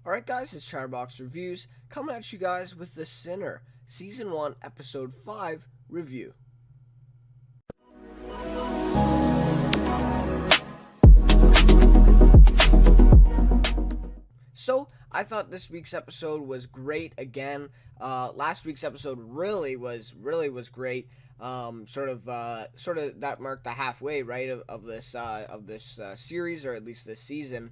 Alright guys, it's Chatterbox Reviews, coming at you guys with The Sinner, Season 1, Episode 5 review. So, I thought this week's episode was great again. Last week's episode really was great. Sort of that marked the halfway, right, of this series, or at least this season.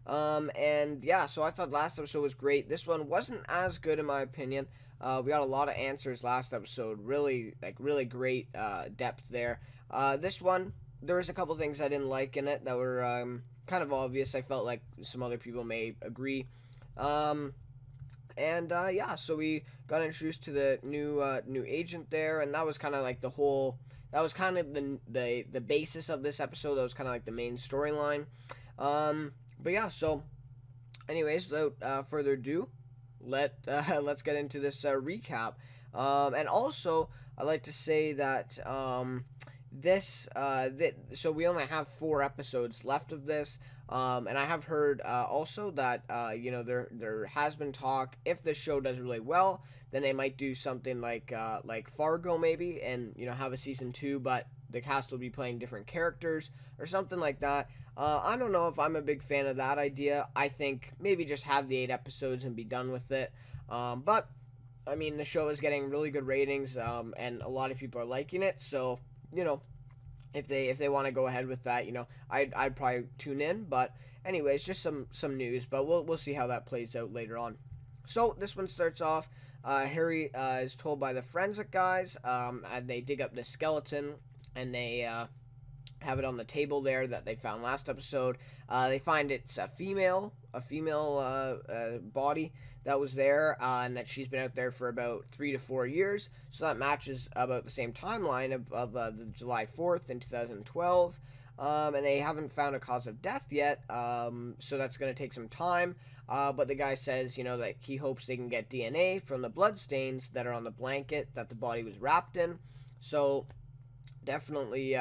And yeah, so I thought last episode was great. This one wasn't as good in my opinion. We got a lot of answers last episode. Really great depth there. This one, there was a couple things I didn't like in it that were kind of obvious. I felt like some other people may agree. Yeah, so we got introduced to the new agent there, and that was kind of like that was kind of the basis of this episode. That was kind of like the main storyline. But yeah, so anyways, without further ado, let's get into this recap. And also, I'd like to say that so we only have 4 episodes left of this. And I have heard also that there has been talk, if this show does really well, then they might do something like Fargo maybe, and have a season 2, but the cast will be playing different characters or something like that. I don't know if I'm a big fan of that idea. I think maybe just have the 8 episodes and be done with it. But I mean, the show is getting really good ratings, and a lot of people are liking it. So if they want to go ahead with that, I'd probably tune in. But anyways, just some news. But we'll see how that plays out later on. So this one starts off. Harry is told by the forensic guys, and they dig up the skeleton, and they have it on the table there that they found last episode. They find it's a female body that was there, and that she's been out there for about 3 to 4 years. So that matches about the same timeline of the July 4th in 2012. And they haven't found a cause of death yet, so that's going to take some time. But the guy says, that he hopes they can get DNA from the bloodstains that are on the blanket that the body was wrapped in. So definitely,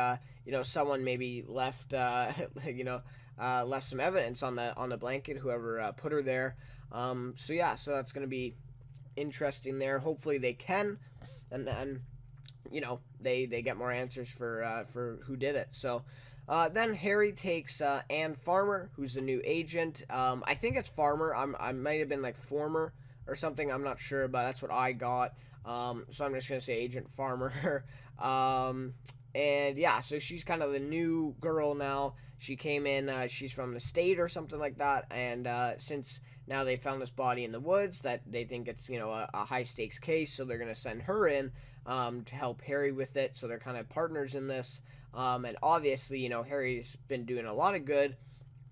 someone maybe left, left some evidence on the blanket, whoever put her there. So that's going to be interesting there. Hopefully they can, and then, they get more answers for who did it. So, then Harry takes Anne Farmer, who's the new agent. I think it's Farmer. I might have been like former or something. I'm not sure, but that's what I got. So I'm just gonna say Agent Farmer. And yeah, so she's kind of the new girl now. She came in. She's from the state or something like that. And since now they found this body in the woods, that they think it's a high stakes case, so they're gonna send her in to help Harry with it. So they're kind of partners in this. And obviously, Harry's been doing a lot of good,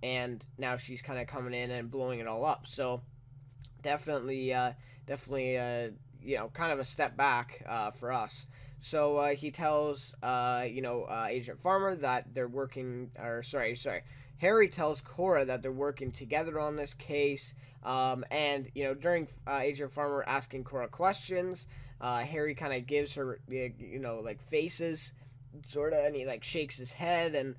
and now she's kind of coming in and blowing it all up. So definitely, kind of a step back for us. So he tells, Agent Farmer that they're working, or sorry, Harry tells Cora that they're working together on this case. And during Agent Farmer asking Cora questions, Harry kind of gives her, faces, sort of, and he shakes his head, and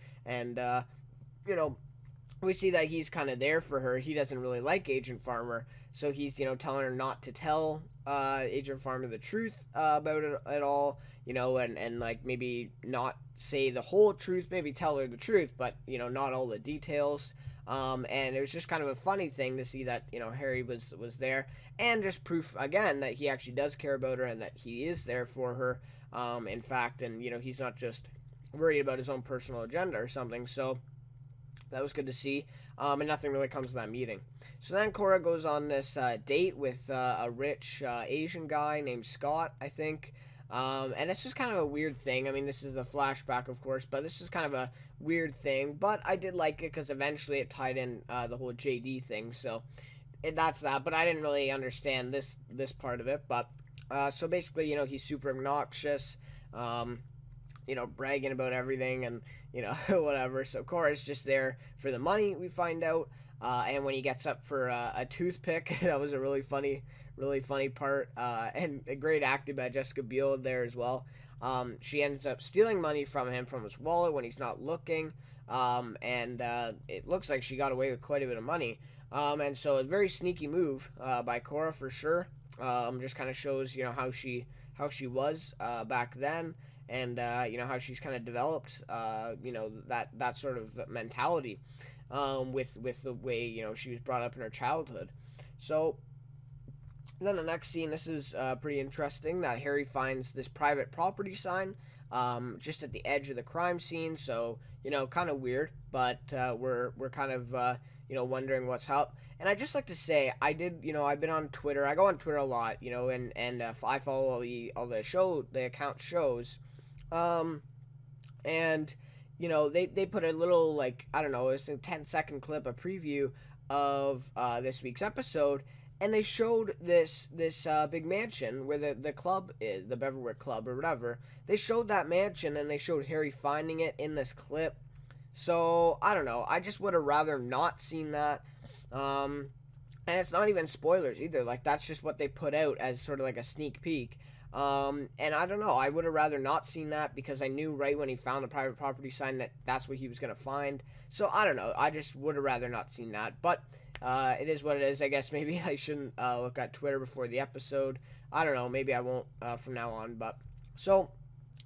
we see that he's kind of there for her. He doesn't really like Agent Farmer, so he's telling her not to tell Agent Farmer the truth about it at all, and maybe not say the whole truth, maybe tell her the truth, but not all the details. And it was just kind of a funny thing to see that Harry was there, and just proof again that he actually does care about her and that he is there for her. In fact, and he's not just worried about his own personal agenda or something. So that was good to see. And nothing really comes of that meeting. So then Cora goes on this date with a rich Asian guy named Scott, I think. And it's just kind of a weird thing. I mean, this is a flashback, of course, but this is kind of a weird thing. But I did like it because eventually it tied in the whole JD thing. So that's that. But I didn't really understand this part of it. But so basically, he's super obnoxious, bragging about everything and, whatever. So Cora's just there for the money, we find out. And when he gets up for a toothpick, that was a really funny part. And a great acting by Jessica Biel there as well. She ends up stealing money from him from his wallet when he's not looking. And it looks like she got away with quite a bit of money. And so a very sneaky move by Cora for sure. Just kind of shows how she was back then, and how she's kind of developed that sort of mentality with the way she was brought up in her childhood. So then the next scene, this is pretty interesting. That Harry finds this private property sign just at the edge of the crime scene. So kind of weird, but we're kind of wondering what's up. And I just like to say, I've been on Twitter. I go on Twitter a lot, and I follow all the account shows, and they put a little, like, I don't know, it's a 10-second clip, a preview of this week's episode, and they showed this big mansion where the club is, the Beverwick Club or whatever. They showed that mansion, and they showed Harry finding it in this clip. So I don't know. I just would have rather not seen that. And it's not even spoilers either. Like, that's just what they put out as sort of like a sneak peek. And I don't know. I would have rather not seen that because I knew right when he found the private property sign that that's what he was going to find. So I don't know. I just would have rather not seen that. But it is what it is. I guess maybe I shouldn't look at Twitter before the episode. I don't know. Maybe I won't from now on. But so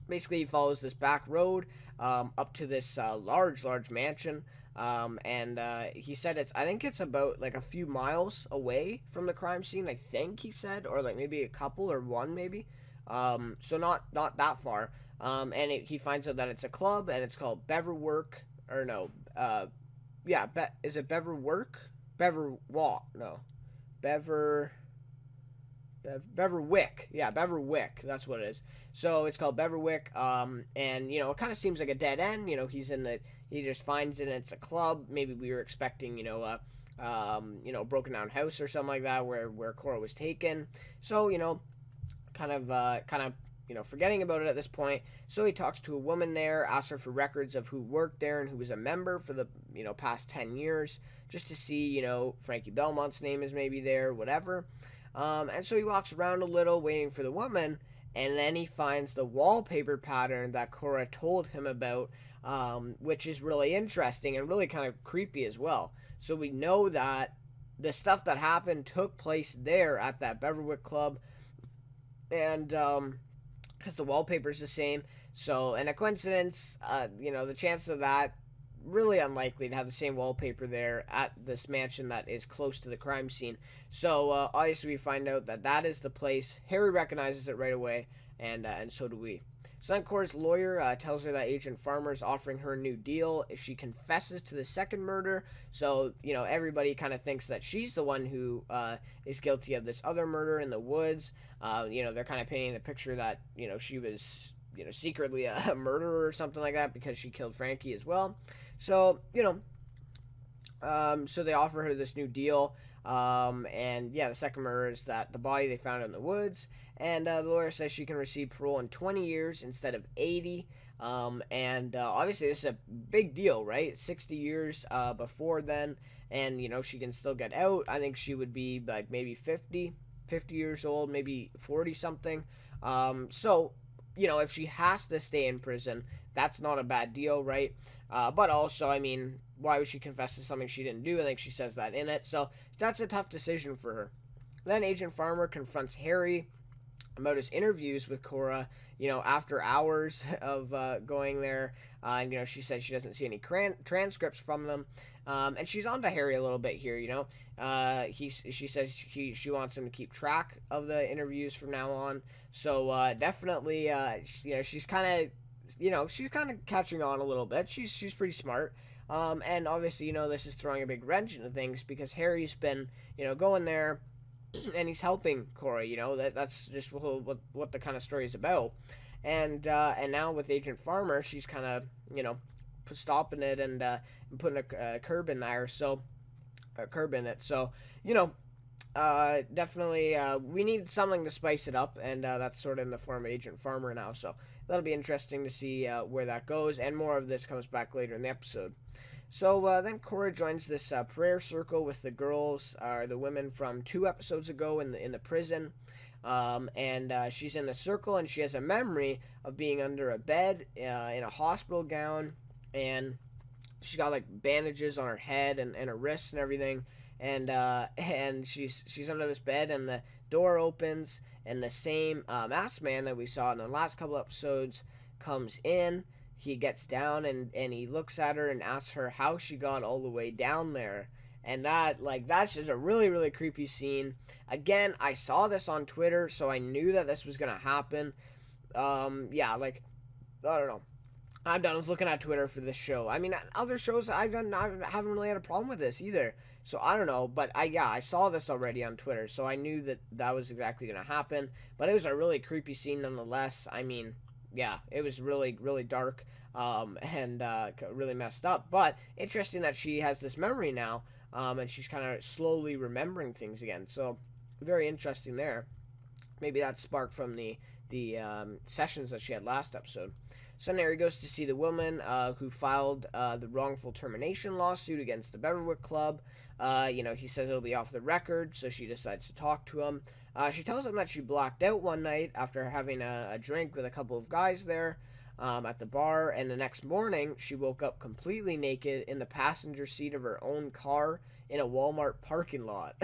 basically, he follows this back road up to this large mansion. And he said I think it's about like a few miles away from the crime scene, I think he said, or like maybe a couple or one maybe. So not that far. And he finds out that it's a club and it's called Beverwork, or no, yeah, is it Beverwork? Beverwalk, no, Beverwick. Yeah, Beverwick. That's what it is. So it's called Beverwick. And it kind of seems like a dead end. He just finds it and it's a club. Maybe we were expecting, a broken down house or something like that where Cora was taken. So, kind of forgetting about it at this point. So he talks to a woman there, asks her for records of who worked there and who was a member for the, past 10 years, just to see, Frankie Belmont's name is maybe there, whatever. And so he walks around a little waiting for the woman, and then he finds the wallpaper pattern that Cora told him about, which is really interesting and really kind of creepy as well. So we know that the stuff that happened took place there at that Beverwick Club, and because the wallpaper is the same. So, and a coincidence, the chance of that, really unlikely to have the same wallpaper there at this mansion that is close to the crime scene. So obviously we find out that is the place. Harry recognizes it right away, and so do we. So then Cora's lawyer tells her that Agent Farmer is offering her a new deal if she confesses to the second murder. So everybody kind of thinks that she's the one who is guilty of this other murder in the woods. They're kind of painting the picture that she was secretly a murderer or something like that because she killed Frankie as well. So, so they offer her this new deal. And yeah, the second murder is that the body they found in the woods. And the lawyer says she can receive parole in 20 years instead of 80. And obviously this is a big deal, right? 60 years before then. And, she can still get out. I think she would be like maybe 50 years old, maybe 40 something. So, if she has to stay in prison, that's not a bad deal, right? But also, I mean, why would she confess to something she didn't do? I think she says that in it. So that's a tough decision for her. Then Agent Farmer confronts Harry about his interviews with Cora, after hours of going there. And, she says she doesn't see any transcripts from them. And she's on to Harry a little bit here, she says she wants him to keep track of the interviews from now on. So definitely, she's kind of catching on a little bit. She's pretty smart. And obviously, this is throwing a big wrench into things because Harry's been, going there and he's helping Cora, that's just what the kind of story is about. And now with Agent Farmer, she's kind of, stopping it and putting a curb in there. So, a curb in it. So, definitely, we need something to spice it up, and that's sort of in the form of Agent Farmer now. So that'll be interesting to see where that goes, and more of this comes back later in the episode. So then Cora joins this prayer circle with the girls, the women from 2 episodes ago in the prison. And she's in the circle, and she has a memory of being under a bed in a hospital gown, and she's got like bandages on her head and her wrists and everything. and she's under this bed, and the door opens, and the same masked man that we saw in the last couple episodes comes in. He gets down, and he looks at her and asks her how she got all the way down there. And that's just a really, really creepy scene. Again, I saw this on Twitter, so I knew that this was gonna happen. Yeah, like, I don't know. I'm done with looking at Twitter for this show. I mean, other shows I haven't really had a problem with this either. So I don't know, but I saw this already on Twitter, so I knew that was exactly gonna happen. But it was a really creepy scene nonetheless. I mean, yeah, it was really, really dark, and really messed up. But interesting that she has this memory now, and she's kind of slowly remembering things again. So very interesting there. Maybe that sparked from the sessions that she had last episode. So now he goes to see the woman who filed the wrongful termination lawsuit against the Beverwick Club. He says it'll be off the record, so she decides to talk to him. She tells him that she blacked out one night after having a drink with a couple of guys there at the bar, and the next morning she woke up completely naked in the passenger seat of her own car in a Walmart parking lot.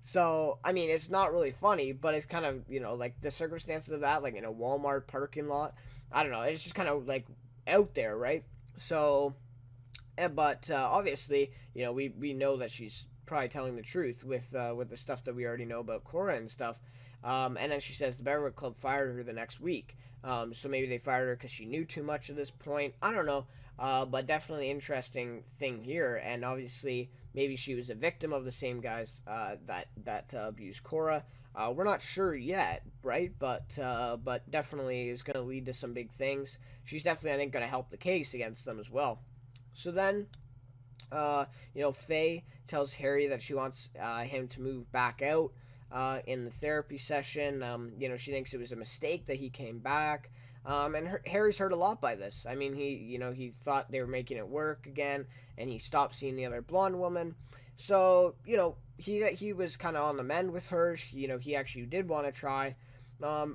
So, I mean, it's not really funny, but it's kind of, like the circumstances of that, like in a Walmart parking lot. I don't know. It's just kind of like out there, right? So, but obviously, we know that she's probably telling the truth with the stuff that we already know about Cora and stuff. And then she says the Beverwick Club fired her the next week. So maybe they fired her because she knew too much at this point. I don't know. But definitely interesting thing here. And obviously, maybe she was a victim of the same guys that abused Cora. We're not sure yet, right? But definitely is going to lead to some big things. She's definitely, I think, going to help the case against them as well. So then, Faye tells Harry that she wants him to move back out in the therapy session. She thinks it was a mistake that he came back. And Harry's hurt a lot by this. I mean, he thought they were making it work again, and he stopped seeing the other blonde woman. So, he was kind of on the mend with her. He actually did want to try. But,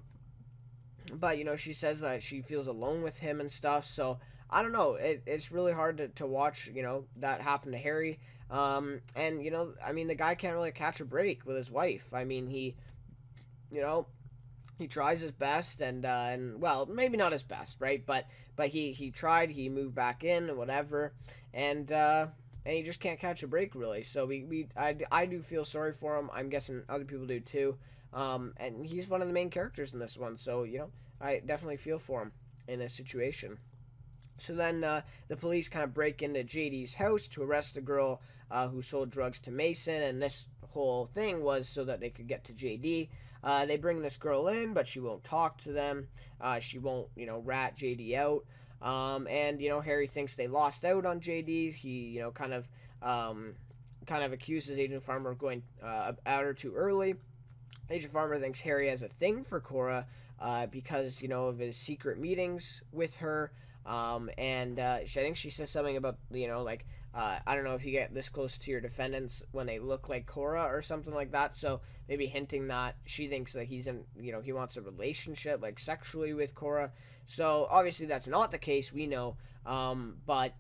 she says that she feels alone with him and stuff. So, I don't know. It's really hard to watch, that happen to Harry. And, I mean, the guy can't really catch a break with his wife. I mean, he tries his best, and well, maybe not his best, right? But he tried. He moved back in and whatever, and he just can't catch a break really. So I do feel sorry for him. I'm guessing other people do too. And he's one of the main characters in this one, so I definitely feel for him in this situation. So then the police kind of break into JD's house to arrest the girl who sold drugs to Mason, and this whole thing was so that they could get to JD. They bring this girl in, but she won't talk to them. She won't, rat JD out. And Harry thinks they lost out on JD. He, kind of accuses Agent Farmer of going at her too early. Agent Farmer thinks Harry has a thing for Cora because, of his secret meetings with her. And I think she says something about, I don't know if you get this close to your defendants when they look like Cora or something like that. So maybe hinting that she thinks that he's in, he wants a relationship, like sexually with Cora. So obviously that's not the case, we know. But,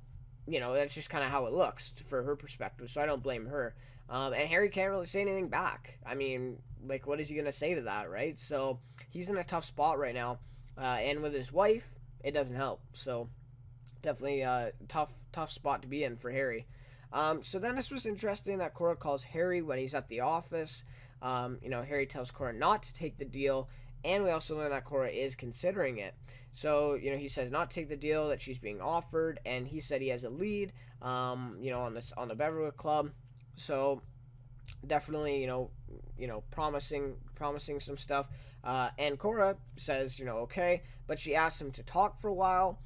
that's just kind of how it looks for her perspective. So I don't blame her. And Harry can't really say anything back. I mean, like, what is he going to say to that, right? So he's in a tough spot right now. And with his wife, it doesn't help. So definitely a tough spot to be in for Harry. So then this was interesting that Cora calls Harry when he's at the office. Harry tells Cora not to take the deal, and we also learn that Cora is considering it. So, he says not to take the deal that she's being offered, and he said he has a lead, on the Beverwick Club. So definitely, promising some stuff. And Cora says, okay, but she asks him to talk for a while,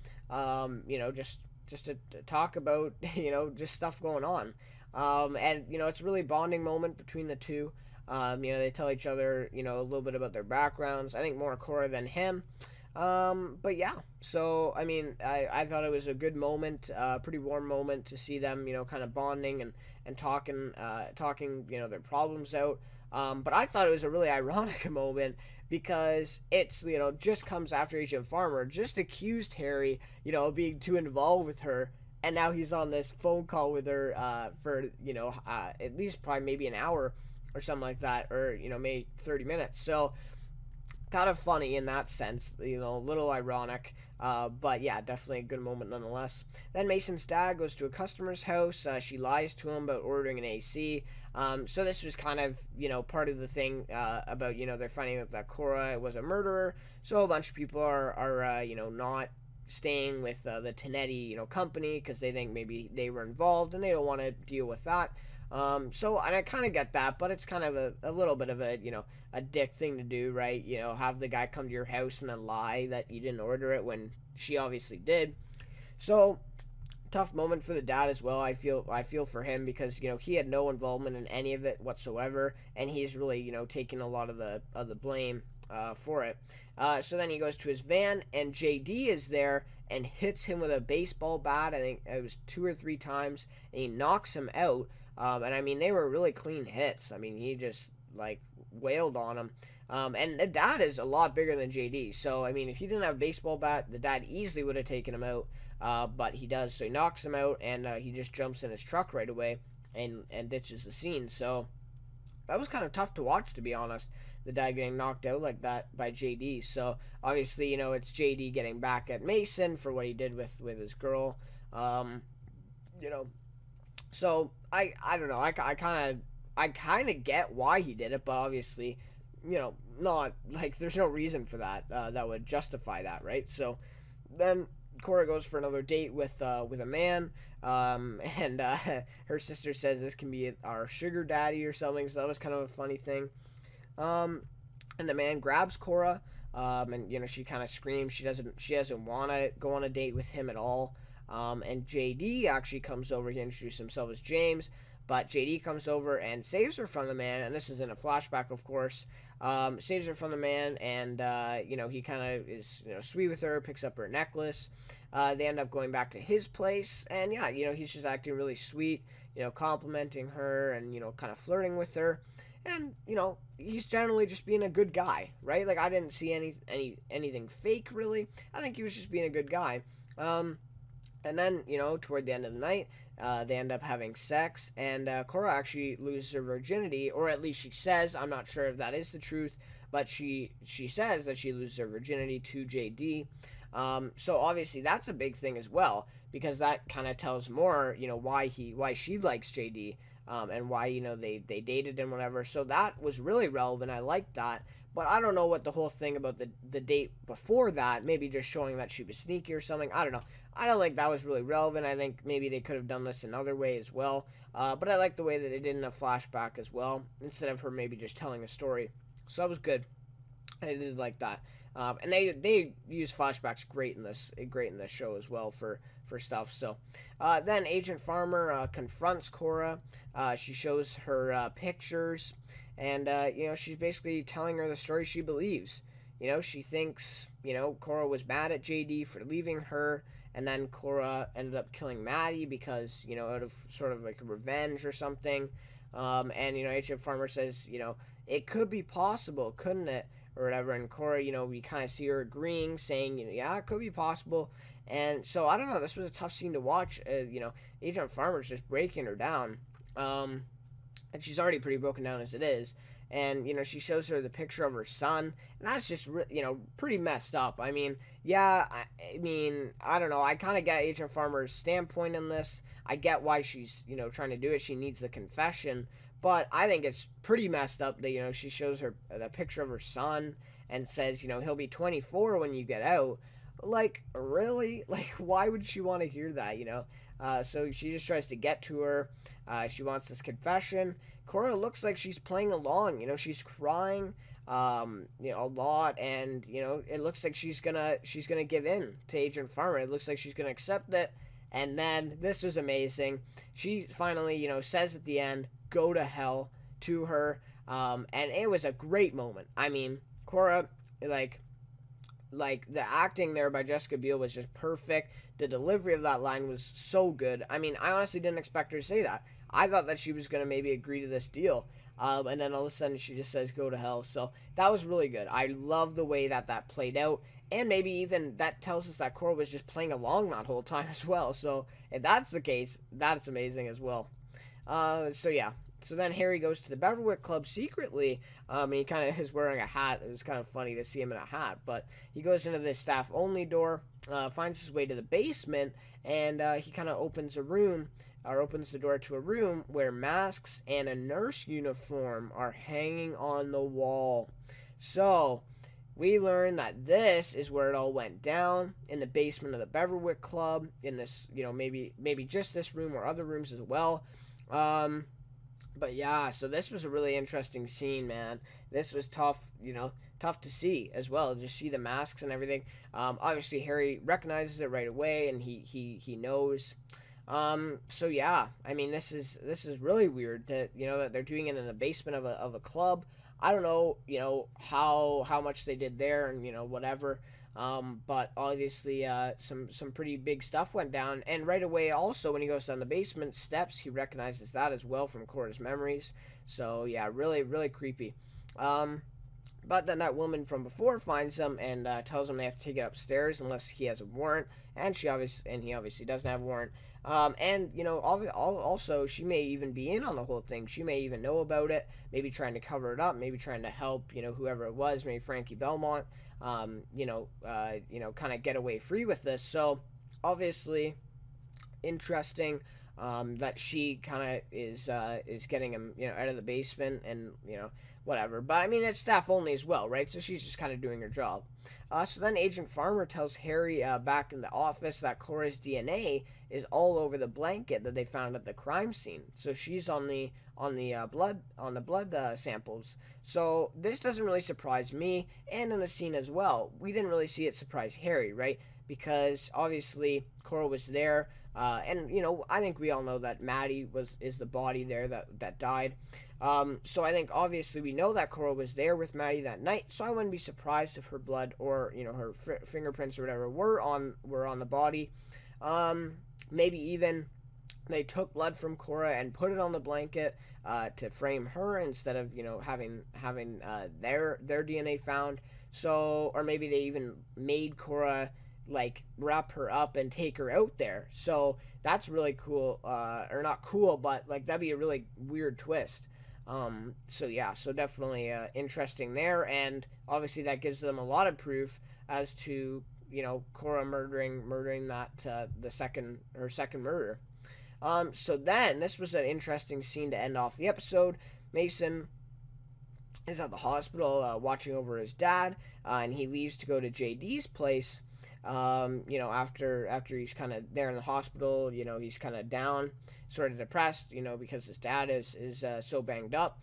just to talk about, just stuff going on. And, it's a really bonding moment between the two. They tell each other, a little bit about their backgrounds. I think more Cora than him. But yeah, so, I mean, I thought it was a good moment, pretty warm moment to see them, kind of bonding and talking, their problems out. But I thought it was a really ironic moment because it's, just comes after Agent Farmer just accused Harry, of being too involved with her. and now he's on this phone call with her for at least probably maybe an hour or something like that, or maybe 30 minutes. So kind of funny in that sense, a little ironic. But yeah, definitely a good moment nonetheless. Then Mason's dad goes to a customer's house. She lies to him about ordering an AC. So this was kind of, part of the thing about, they're finding out that Cora was a murderer. So a bunch of people are not staying with the Tenetti, company because they think maybe they were involved and they don't want to deal with that. So, and I kind of get that, but it's kind of a little bit of a dick thing to do, right? Have the guy come to your house and then lie that you didn't order it when she obviously did. So, tough moment for the dad as well. I feel for him because he had no involvement in any of it whatsoever, and he's really taking a lot of the blame for it. So then he goes to his van, and JD is there and hits him with a baseball bat. I think it was 2 or 3 times, and he knocks him out. And I mean, they were really clean hits. I mean, he just wailed on him. And the dad is a lot bigger than JD. So I mean, if he didn't have a baseball bat, the dad easily would have taken him out. But he does. So he knocks him out, and he just jumps in his truck right away and ditches the scene. So that was kind of tough to watch, to be honest. The dad getting knocked out like that by JD. So obviously, it's JD getting back at Mason for what he did with his girl. You know, so I don't know. I kind of get why he did it, but obviously, not there's no reason for that that would justify that, right? So then Cora goes for another date with a man, and her sister says this can be our sugar daddy or something. So that was kind of a funny thing. And the man grabs Cora, and she kind of screams. She doesn't want to go on a date with him at all. And JD actually comes over. He introduced himself as James, but JD comes over and saves her from the man. And this is in a flashback, of course. Saves her from the man, and he kind of is sweet with her, picks up her necklace. They end up going back to his place, and yeah, he's just acting really sweet, complimenting her and kind of flirting with her. And he's generally just being a good guy, right? I didn't see anything fake, really. I think he was just being a good guy. And then, toward the end of the night, they end up having sex, and Cora actually loses her virginity, or at least she says. I'm not sure if that is the truth, but she says that she loses her virginity to JD. So obviously that's a big thing as well, because that kind of tells more, why she likes JD, and why they dated and whatever. So that was really relevant. I liked that. But I don't know what the whole thing about the date before that, maybe just showing that she was sneaky or something. I don't know. I don't think that was really relevant. I think maybe they could have done this another way as well. But I like the way that they did in a flashback as well, instead of her maybe just telling a story. So that was good. I did like that. And they use flashbacks great in this show as well for stuff. So then Agent Farmer confronts Cora. She shows her pictures, and she's basically telling her the story she believes. She thinks Cora was mad at JD for leaving her, and then Cora ended up killing Maddie because out of sort of revenge or something. And Agent Farmer says it could be possible, couldn't it? Or whatever, and Cora, we kind of see her agreeing, saying, yeah, it could be possible. And so, I don't know, this was a tough scene to watch. Agent Farmer's just breaking her down. And she's already pretty broken down as it is. And, she shows her the picture of her son, and that's just, pretty messed up. I mean, yeah, I don't know, I kind of get Agent Farmer's standpoint in this. I get why she's, trying to do it. She needs the confession. But I think it's pretty messed up that, she shows her the picture of her son and says, he'll be 24 when you get out. Really? Why would she want to hear that, So she just tries to get to her. She wants this confession. Cora looks like she's playing along. She's crying, a lot, and it looks like she's gonna give in to Agent Farmer. It looks like she's gonna accept it. And then this was amazing. She finally, says at the end, "Go to hell" to her, and it was a great moment. I mean, Cora, like the acting there by Jessica Biel was just perfect. The delivery of that line was so good. I mean, I honestly didn't expect her to say that. I thought that she was going to maybe agree to this deal. And then all of a sudden she just says, go to hell. So that was really good. I love the way that that played out. And maybe even that tells us that Cora was just playing along that whole time as well. So if that's the case, that's amazing as well. So yeah. So then Harry goes to the Beverwick Club secretly. And he kind of is wearing a hat. It was kind of funny to see him in a hat. But he goes into the staff only door, finds his way to the basement, and he kind of opens a room, or opens the door to a room where masks and a nurse uniform are hanging on the wall. So we learn that this is where it all went down, in the basement of the Beverwick Club, in this, maybe just this room or other rooms as well. But yeah, so this was a really interesting scene, man. This was tough, tough to see as well. Just see the masks and everything. Obviously, Harry recognizes it right away, and he knows. So yeah, I mean, this is really weird that that they're doing it in the basement of a club. I don't know, how much they did there, and whatever. But obviously, some pretty big stuff went down, and right away, also when he goes down the basement steps, he recognizes that as well from Cora's memories. So yeah, really, really creepy. But then that woman from before finds him and tells him they have to take it upstairs unless he has a warrant, and he obviously doesn't have a warrant. And also she may even be in on the whole thing. She may even know about it, maybe trying to cover it up, maybe trying to help whoever it was, maybe Frankie Belmont. Kind of get away free with this. So obviously, interesting that she kind of is getting him out of the basement and whatever. But I mean, it's staff only as well, right? So she's just kind of doing her job. So then Agent Farmer tells Harry back in the office that Cora's DNA is all over the blanket that they found at the crime scene. So she's on the blood samples. So this doesn't really surprise me, and in the scene as well, we didn't really see it surprise Harry, right? Because obviously Cora was there, and I think we all know that Maddie is the body there that died. So I think obviously we know that Cora was there with Maddie that night. So I wouldn't be surprised if her blood or her fingerprints or whatever were on the body. Maybe even they took blood from Cora and put it on the blanket to frame her instead of having their DNA found. So, or maybe they even made Cora like wrap her up and take her out there. So that's really cool, or not cool, but like that'd be a really weird twist. So yeah, so definitely interesting there, and obviously that gives them a lot of proof as to Cora murdering that her second murder. So then this was an interesting scene to end off the episode. Mason is at the hospital watching over his dad, and he leaves to go to JD's place. After he's kind of there in the hospital, he's kind of down, sort of depressed, because his dad is so banged up.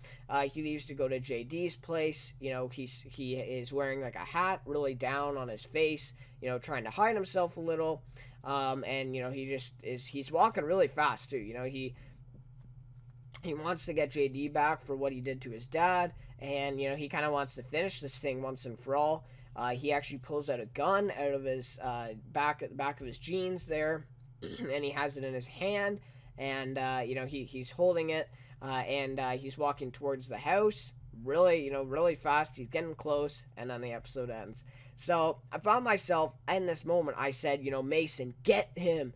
He leaves to go to JD's place. He is wearing like a hat, really down on his face, trying to hide himself a little. And he's walking really fast too. He wants to get JD back for what he did to his dad, and he kind of wants to finish this thing once and for all. He actually pulls out a gun out of his back of his jeans there, and he has it in his hand, and he's holding it, and he's walking towards the house really fast. He's getting close, and then the episode ends. So I found myself in this moment. I said, Mason, get him.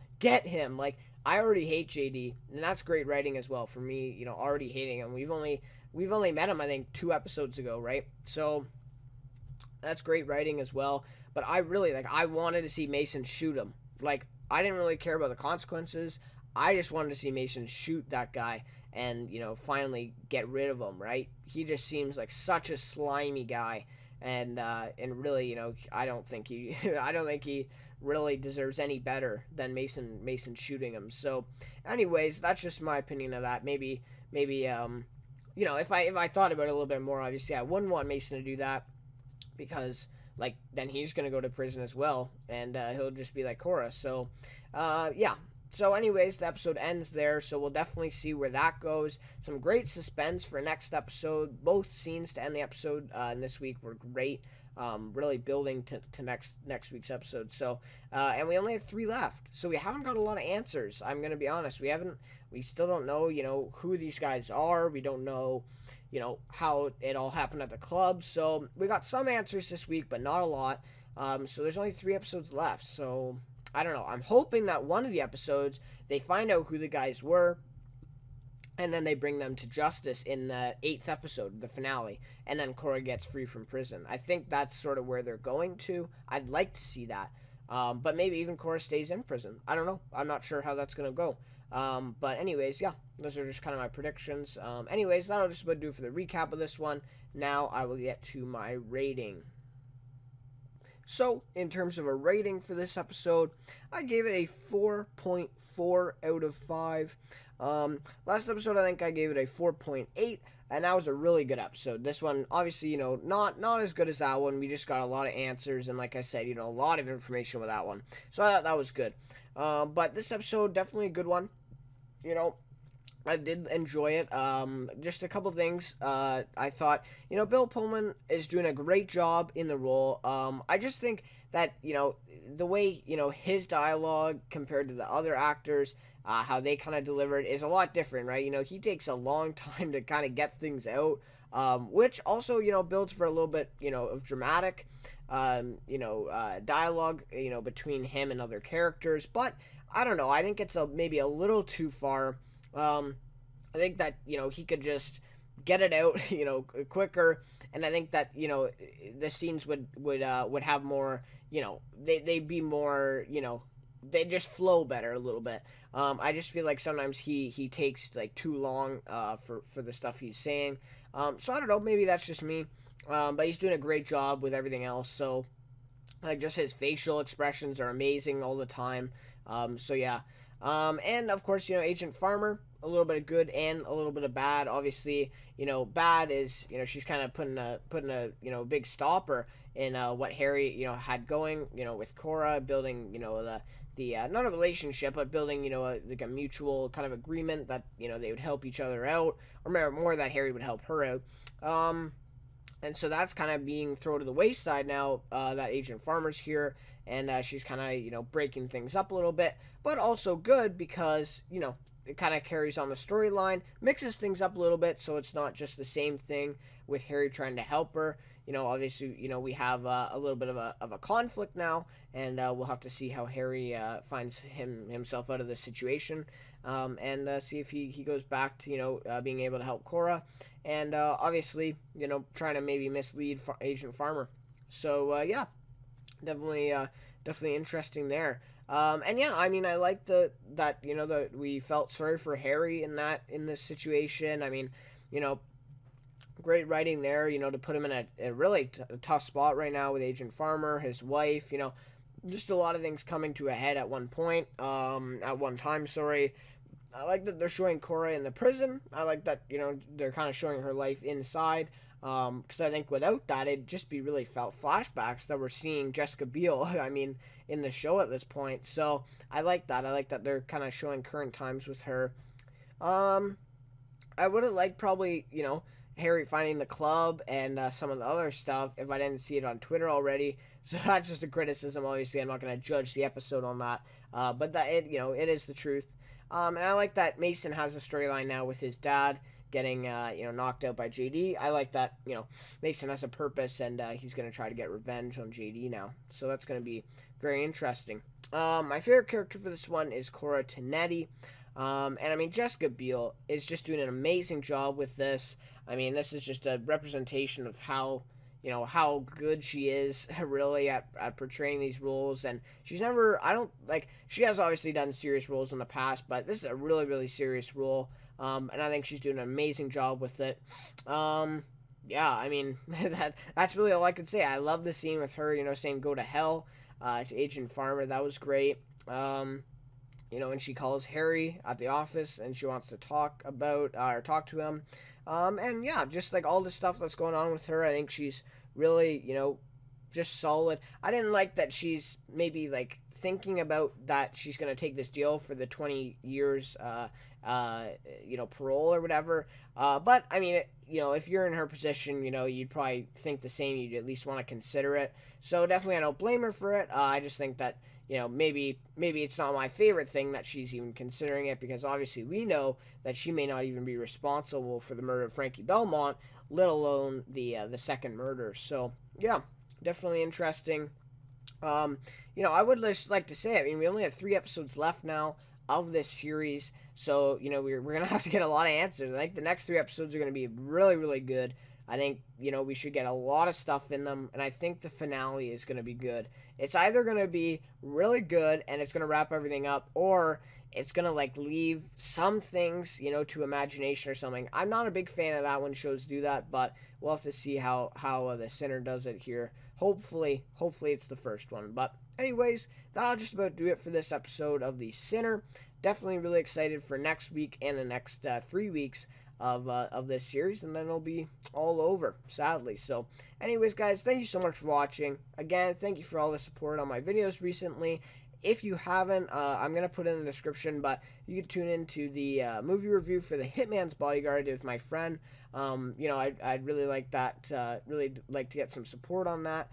Like, I already hate JD, and that's great writing as well for me. Already hating him. We've only met him, I think, 2 episodes ago, right? So that's great writing as well. But I really I wanted to see Mason shoot him. Like, I didn't really care about the consequences. I just wanted to see Mason shoot that guy and finally get rid of him. Right? He just seems like such a slimy guy. And really, I don't think he really deserves any better than Mason shooting him. So, anyways, that's just my opinion of that. Maybe if I thought about it a little bit more, obviously I wouldn't want Mason to do that, because then he's gonna go to prison as well, and he'll just be like Cora. So, yeah. So anyways, the episode ends there, so we'll definitely see where that goes. Some great suspense for next episode. Both scenes to end the episode in this week were great. really building to next week's episode. So, and we only have 3 left, so we haven't got a lot of answers. I'm gonna be honest. We still don't know, who these guys are. We don't know, how it all happened at the club. So we got some answers this week, but not a lot. So there's only 3 episodes left. So I don't know. I'm hoping that one of the episodes they find out who the guys were, and then they bring them to justice in the 8th episode, the finale, and then Cora gets free from prison. I think that's sort of where they're going to. I'd like to see that. But maybe even Cora stays in prison. I don't know. I'm not sure how that's going to go. But anyways, yeah, those are just kind of my predictions. Anyways, that'll just about do for the recap of this one. Now I will get to my rating. So, in terms of a rating for this episode, I gave it a 4.4 out of 5. Last episode, I think I gave it a 4.8, and that was a really good episode. This one, obviously, not as good as that one. We just got a lot of answers, and like I said, a lot of information with that one. So I thought that was good. But this episode, definitely a good one. I did enjoy it. Just a couple things. I thought, Bill Pullman is doing a great job in the role. I just think that, the way, his dialogue compared to the other actors, how they kind of delivered is a lot different, right? He takes a long time to kind of get things out, which also, builds for a little bit, of dramatic, dialogue, between him and other characters. But I don't know. I think it's maybe a little too far. I think that, he could just get it out, quicker. And I think that, the scenes would have more, they'd be more, they just flow better a little bit. I just feel like sometimes he takes like too long, for the stuff he's saying. So I don't know, maybe that's just me. But he's doing a great job with everything else. So like just his facial expressions are amazing all the time. So yeah. And of course, Agent Farmer, a little bit of good and a little bit of bad. Obviously, bad is, she's kind of putting a big stopper in what Harry, had going, with Cora, building, the not a relationship, but building, like a mutual kind of agreement that, they would help each other out, or more that Harry would help her out. And so that's kind of being thrown to the wayside now, that Agent Farmer's here, and she's kind of, breaking things up a little bit, but also good because, it kind of carries on the storyline, mixes things up a little bit, so it's not just the same thing with Harry trying to help her. Obviously, we have a little bit of a conflict now, and we'll have to see how Harry finds himself out of this situation, and see if he goes back to, being able to help Cora, and obviously, trying to maybe mislead Agent Farmer. So, yeah, definitely interesting there. And yeah, I mean, I like that we felt sorry for Harry in this situation. I mean, great writing there, to put him in a really tough spot right now with Agent Farmer, his wife, just a lot of things coming to a head at one time, sorry. I like that they're showing Cora in the prison. I like that, they're kind of showing her life inside. Because I think without that, it'd just be really felt flashbacks that we're seeing Jessica Biel, I mean, in the show at this point. So I like that. I like that they're kind of showing current times with her. I would have liked probably, Harry finding the club and some of the other stuff if I didn't see it on Twitter already. So that's just a criticism. Obviously, I'm not going to judge the episode on that. But that it it is the truth. And I like that Mason has a storyline now with his dad getting knocked out by JD. I like that Mason has a purpose, and he's going to try to get revenge on JD now. So that's going to be very interesting. My favorite character for this one is Cora Tenetti. And I mean, Jessica Biel is just doing an amazing job with this. I mean, this is just a representation of how good she is really at portraying these roles. And she's never, she has obviously done serious roles in the past, but this is a really, really serious role. And I think she's doing an amazing job with it. Yeah, I mean, that's really all I could say. I love the scene with her, saying go to hell to Agent Farmer. That was great. And she calls Harry at the office and she wants to talk to him. And yeah, just like all the stuff that's going on with her, I think she's really, just solid. I didn't like that she's maybe like thinking about that she's going to take this deal for the 20 years parole or whatever. But I mean, if you're in her position, you'd probably think the same. You'd at least want to consider it. So definitely, I don't blame her for it. I just think that maybe it's not my favorite thing that she's even considering it, because obviously we know that she may not even be responsible for the murder of Frankie Belmont, let alone the second murder. So yeah, definitely interesting. I would just like to say, I mean, we only have 3 episodes left now of this series, so we're gonna have to get a lot of answers. I think the next 3 episodes are gonna be really, really good. I think we should get a lot of stuff in them, and I think the finale is gonna be good. It's either gonna be really good and it's gonna wrap everything up, or it's gonna leave some things to imagination or something. I'm not a big fan of that when shows do that, but we'll have to see how the Sinner does it here. Hopefully it's the first one. But anyways, that'll just about do it for this episode of The Sinner. Definitely really excited for next week and the next 3 weeks of this series, and then it'll be all over, sadly. So anyways, guys, thank you so much for watching. Again, thank you for all the support on my videos recently. If you haven't, I'm going to put it in the description, but you can tune into the movie review for The Hitman's Bodyguard with my friend. I'd really like that, really like to get some support on that.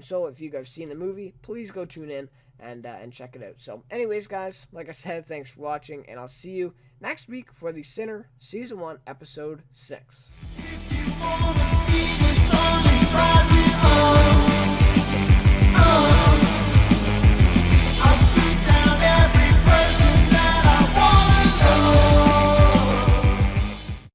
So if you guys have seen the movie, please go tune in and check it out. So anyways, guys, like I said, thanks for watching, and I'll see you next week for The Sinner, Season 1, Episode 6.